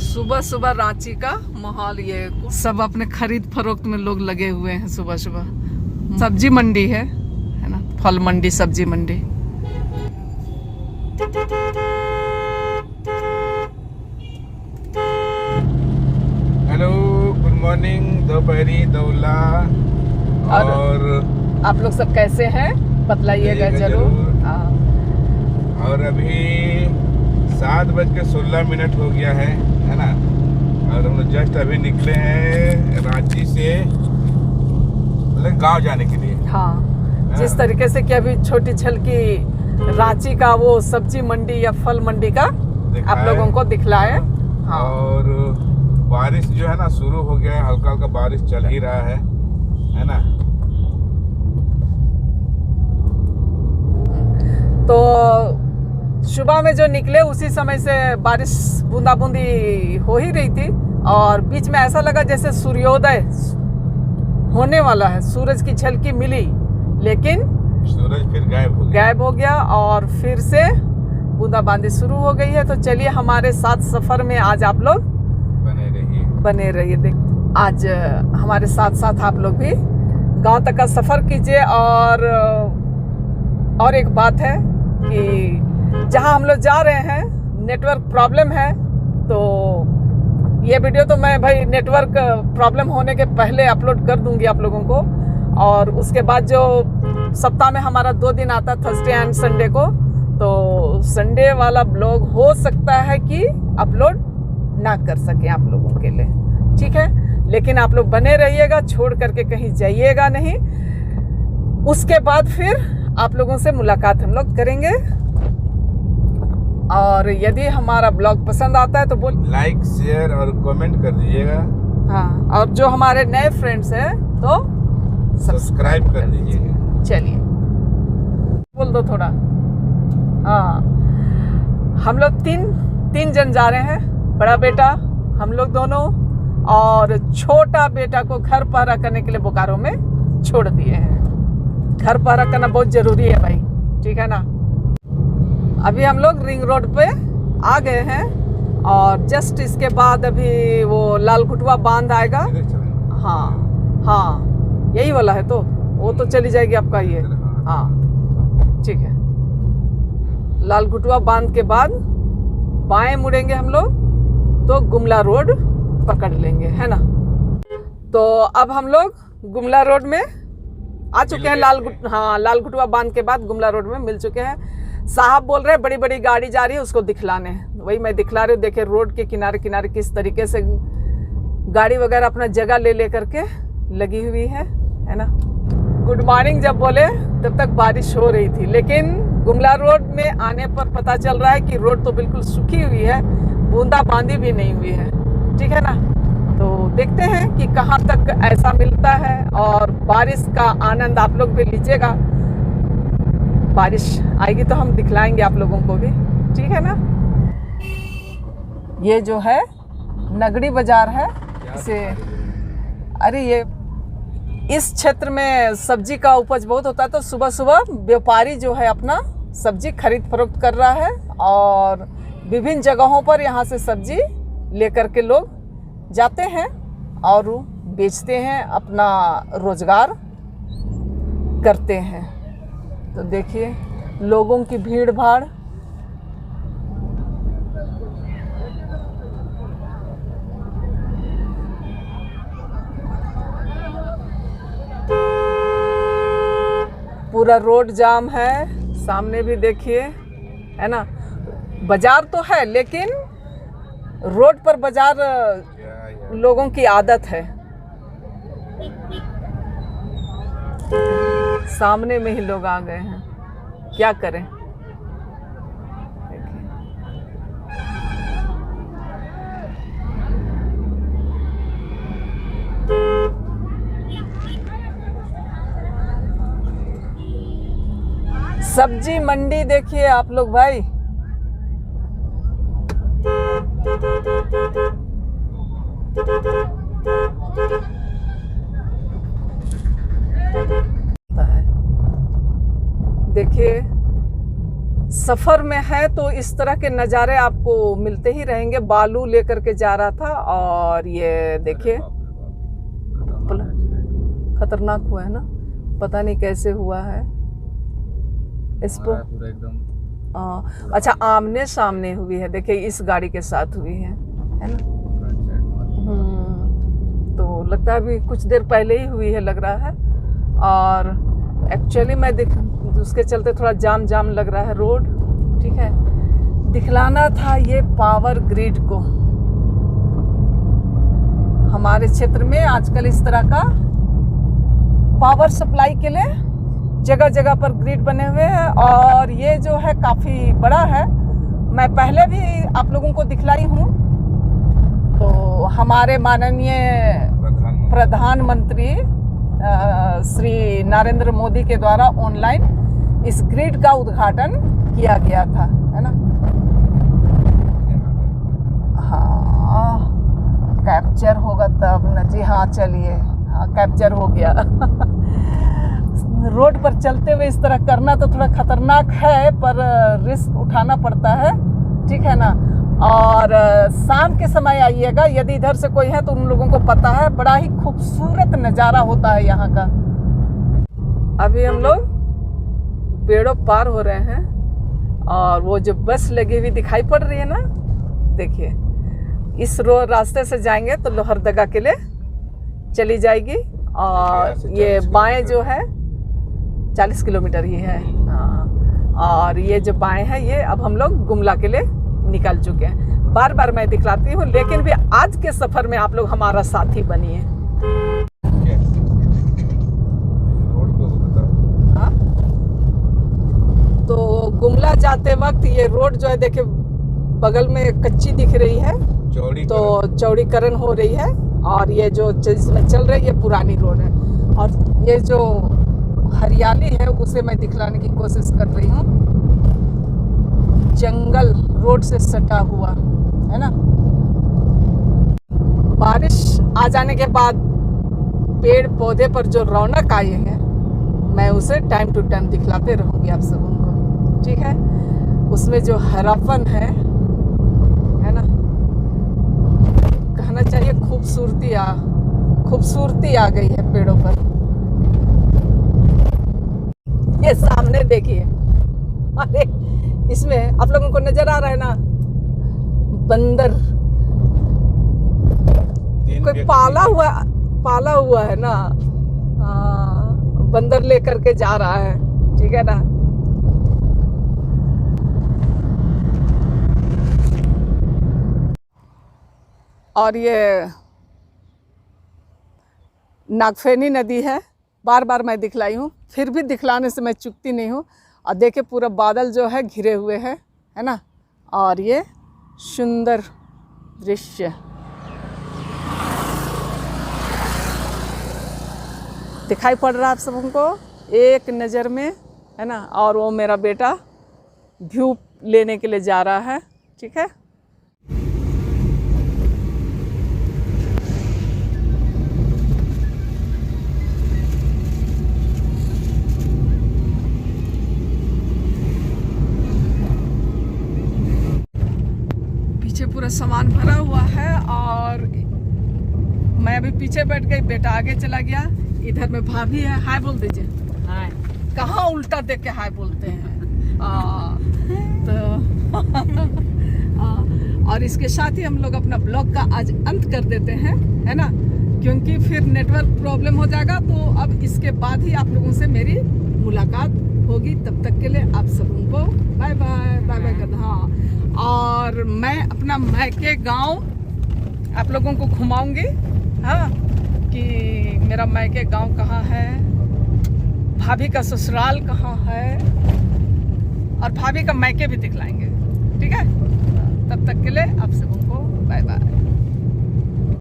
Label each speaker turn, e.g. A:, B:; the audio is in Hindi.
A: सुबह सुबह रांची का माहौल ये सब अपने खरीद फरोख्त में लोग लगे हुए हैं। सुबह सुबह सब्जी मंडी है ना, फल मंडी, सब्जी मंडी।
B: हेलो, गुड मॉर्निंग, दोपहरी दौला। और
A: आप लोग सब कैसे हैं बतलाइएगा जरूर।
B: और अभी 7:16 हो गया है ना। और हम लोग जस्ट अभी निकले हैं रांची से, मतलब गांव जाने के लिए।
A: हाँ, जिस तरीके से कि अभी छोटी छलकी रांची का वो सब्जी मंडी या फल मंडी का आप लोगों को दिखलाए। हाँ।
B: और बारिश जो है ना शुरू हो गया है, हल्का हल्का बारिश चल ही रहा है ना।
A: तो सुबह में जो निकले उसी समय से बारिश बूंदाबूंदी हो ही रही थी, और बीच में ऐसा लगा जैसे सूर्योदय होने वाला है। सूरज की झलकी मिली, लेकिन
B: सूरज फिर गायब हो गया
A: और फिर से बूंदाबांदी शुरू हो गई है। तो चलिए हमारे साथ सफर में आज आप लोग बने रहिए। देख, आज हमारे साथ साथ आप लोग भी गांव तक का सफर कीजिए। और एक बात है कि जहां हम लोग जा रहे हैं नेटवर्क प्रॉब्लम है, तो ये वीडियो तो मैं भाई नेटवर्क प्रॉब्लम होने के पहले अपलोड कर दूंगी आप लोगों को। और उसके बाद जो सप्ताह में हमारा 2 दिन आता है, थर्सडे एंड संडे को, तो संडे वाला ब्लॉग हो सकता है कि अपलोड ना कर सके आप लोगों के लिए, ठीक है। लेकिन आप लोग बने रहिएगा, छोड़ करके कहीं जाइएगा नहीं। उसके बाद फिर आप लोगों से मुलाकात हम लोग करेंगे। और यदि हमारा ब्लॉग पसंद आता है तो
B: लाइक, शेयर और कमेंट कर दीजिएगा।
A: हाँ, और जो हमारे नए फ्रेंड्स हैं तो
B: सब्सक्राइब कर दीजिएगा।
A: चलिए बोल दो थोड़ा। हाँ, हम लोग तीन जन जा रहे हैं। बड़ा बेटा, हम लोग दोनों, और छोटा बेटा को घर पहरा करने के लिए बोकारो में छोड़ दिए हैं। घर पहरा करना बहुत जरूरी है भाई, ठीक है ना। अभी हम लोग रिंग रोड पे आ गए हैं, और जस्ट इसके बाद अभी वो लाल घुटवा बांध आएगा। हाँ, यही वाला है, तो वो तो चली जाएगी आपका ये। हाँ, ठीक है। लाल घुटवा बांध के बाद बाएं मुड़ेंगे हम लोग तो गुमला रोड पकड़ लेंगे, है ना। तो अब हम लोग गुमला रोड में आ चुके हैं। लाल घुटवा बांध के बाद गुमला रोड में मिल चुके हैं। साहब बोल रहे हैं बड़ी बड़ी गाड़ी जा रही है, उसको दिखलाने। वही मैं दिखला रही हूँ। देखिए रोड के किनारे किनारे किस तरीके से गाड़ी वगैरह अपना जगह ले करके लगी हुई है ना। गुड मॉर्निंग जब बोले तब तक बारिश हो रही थी, लेकिन गुमला रोड में आने पर पता चल रहा है कि रोड तो बिल्कुल सूखी हुई है, बूंदाबांदी भी नहीं हुई है, ठीक है ना। तो देखते हैं कि कहाँ तक ऐसा मिलता है, और बारिश का आनंद आप लोग भी लीजिएगा। बारिश आएगी तो हम दिखलाएंगे आप लोगों को भी, ठीक है ना। ये जो है नगड़ी बाजार है इसे। अरे ये इस क्षेत्र में सब्जी का उपज बहुत होता है, तो सुबह सुबह व्यापारी जो है अपना सब्जी खरीद फरोख्त कर रहा है, और विभिन्न जगहों पर यहाँ से सब्जी लेकर के लोग जाते हैं और बेचते हैं, अपना रोजगार करते हैं। तो देखिए लोगों की भीड़ भाड़। पूरा रोड जाम है, सामने भी देखिए, है ना। बाजार तो है, लेकिन रोड पर बाजार लोगों की आदत है। सामने में ही लोग आ गए हैं, क्या करें। सब्जी मंडी देखिए आप लोग भाई। देखिए सफ़र में है तो इस तरह के नज़ारे आपको मिलते ही रहेंगे। बालू लेकर के जा रहा था और ये देखिए खतरनाक हुआ है ना, पता नहीं कैसे हुआ है इस पर।
C: पूरा एकदम
A: अच्छा आमने सामने हुई है, देखिए इस गाड़ी के साथ हुई है ना। तो लगता है अभी कुछ देर पहले ही हुई है लग रहा है। और एक्चुअली मैं उसके चलते थोड़ा जाम लग रहा है रोड, ठीक है। दिखलाना था ये पावर ग्रिड को। हमारे क्षेत्र में आजकल इस तरह का पावर सप्लाई के लिए जगह जगह पर ग्रिड बने हुए हैं और ये जो है काफ़ी बड़ा है। मैं पहले भी आप लोगों को दिखलाई हूँ। तो हमारे माननीय प्रधानमंत्री श्री नरेंद्र मोदी के द्वारा ऑनलाइन इस ग्रिड का उद्घाटन किया गया था, है ना। हाँ कैप्चर होगा तब न जी। हाँ चलिए, हाँ कैप्चर हो गया। रोड पर चलते हुए इस तरह करना तो थोड़ा खतरनाक है, पर रिस्क उठाना पड़ता है, ठीक है ना। और शाम के समय आइएगा, यदि इधर से कोई है तो उन लोगों को पता है, बड़ा ही खूबसूरत नज़ारा होता है यहाँ का। अभी हम लोग पेड़ों पार हो रहे हैं और वो जो बस लगी हुई दिखाई पड़ रही है ना, देखिए इस रास्ते से जाएंगे तो लोहरदगा के लिए चली जाएगी और ये बाएं जो है 40 किलोमीटर ही है। हाँ, और ये जो बाएं है ये अब हम लोग गुमला के लिए निकल चुके हैं। बार बार मैं दिखलाती हूँ, लेकिन भी आज के सफर में आप लोग हमारा साथी बनिए। हाँ? तो गुमला जाते वक्त ये रोड जो है देखिए बगल में कच्ची दिख रही है, तो चौड़ीकरण हो रही है और ये जो इसमें चल रही है ये पुरानी रोड है। और ये जो हरियाली है उसे मैं दिखलाने की कोशिश कर रही हूँ। जंगल रोड से सटा हुआ है ना। बारिश आ जाने के बाद पेड़ पौधे पर जो रौनक आई है मैं उसे टाइम टू टाइम दिखलाते रहूँगी आप सबों को, ठीक है। उसमें जो हरापन है ना, कहना चाहिए खूबसूरती आ गई है पेड़ों पर। ये सामने देखिए, अरे इसमें आप लोगों को नजर आ रहा है ना बंदर, कोई पाला हुआ है ना। हाँ, बंदर लेकर के जा रहा है, ठीक है ना। और ये नागफेनी नदी है, बार बार मैं दिखलाई हूँ, फिर भी दिखलाने से मैं चूकती नहीं हूँ। और देखिए पूरा बादल जो है घिरे हुए है ना। और ये सुंदर दृश्य दिखाई पड़ रहा है आप सबों को एक नज़र में, है ना। और वो मेरा बेटा व्यू लेने के लिए जा रहा है, ठीक है। पूरा सामान भरा हुआ है और मैं अभी पीछे बैठ गई, बेटा आगे चला गया। इधर में भाभी है, हाय बोल दीजिए। हाय। कहाँ उल्टा देख के हाय बोलते हैं। तो और इसके साथ ही हम लोग अपना ब्लॉग का आज अंत कर देते हैं, है ना, क्योंकि फिर नेटवर्क प्रॉब्लम हो जाएगा। तो अब इसके बाद ही आप लोगों से मेरी मुलाकात होगी। तब तक के लिए आप सबों को बाय बाय कर। हाँ, और मैं अपना मैके गांव आप लोगों को घुमाऊंगी, हाँ, कि मेरा मैके गांव कहाँ है, भाभी का ससुराल कहाँ है और भाभी का मैके भी दिखलाएंगे, ठीक है। तब तक के लिए आप सबों को बाय बाय।